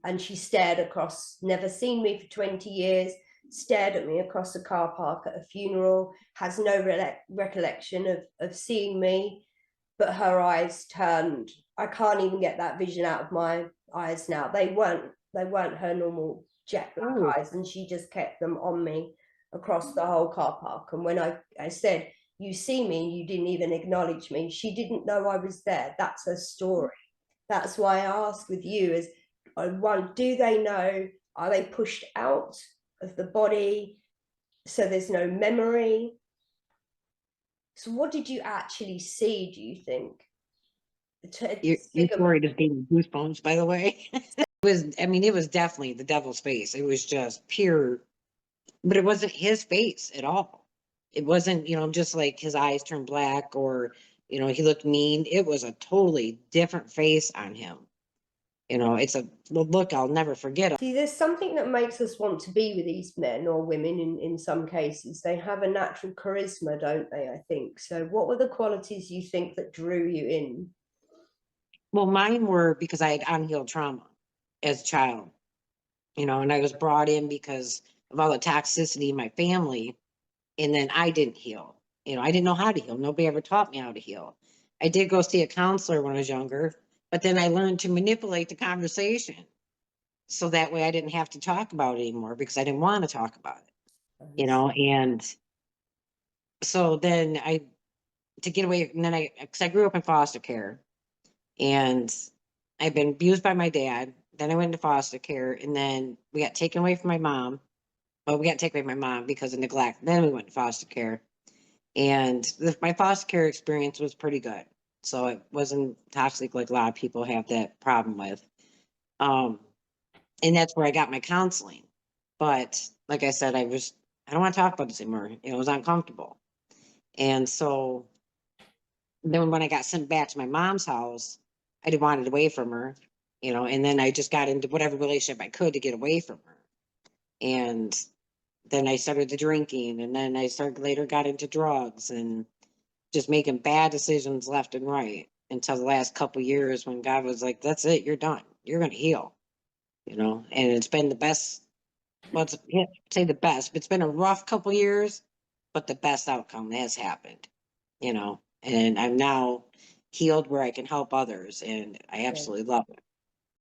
And she stared across, never seen me for 20 years, stared at me across a car park at a funeral, has no recollection of seeing me, but her eyes turned. I can't even get that vision out of my eyes now. They weren't her normal jet black eyes, and she just kept them on me across the whole car park. And when I said, you see me, you didn't even acknowledge me, she didn't know I was there. That's her story. That's why I ask with you is, one, do they know? Are they pushed out of the body so there's no memory? So what did you actually see, do you think? Your story just gave me goosebumps, by the way. It was definitely the devil's face. It was just pure, but it wasn't his face at all. It wasn't, just like his eyes turned black or, he looked mean. It was a totally different face on him. It's a look I'll never forget. See, there's something that makes us want to be with these men or women in some cases. They have a natural charisma, don't they, I think? So what were the qualities you think that drew you in? Well, mine were because I had unhealed trauma as a child, and I was brought in because of all the toxicity in my family. And then I didn't heal. I didn't know how to heal. Nobody ever taught me how to heal. I did go see a counselor when I was younger, but then I learned to manipulate the conversation. So that way I didn't have to talk about it anymore because I didn't want to talk about it, and so then to get away, and then because I grew up in foster care and I've been abused by my dad. Then I went into foster care and then we got taken away from my mom. Well, we got taken away from my mom because of neglect. Then we went to foster care. And my foster care experience was pretty good. So it wasn't toxic like a lot of people have that problem with. And that's where I got my counseling. But like I said, I don't want to talk about this anymore. It was uncomfortable. And so then when I got sent back to my mom's house, I didn't want it away from her, and then I just got into whatever relationship I could to get away from her. And then I started the drinking, and then I later got into drugs and just making bad decisions left and right until the last couple of years when God was like, that's it, you're done. You're going to heal, and it's been the best. Well, can't say the best, but it's been a rough couple of years, but the best outcome has happened, and I'm now healed where I can help others. And I absolutely love it.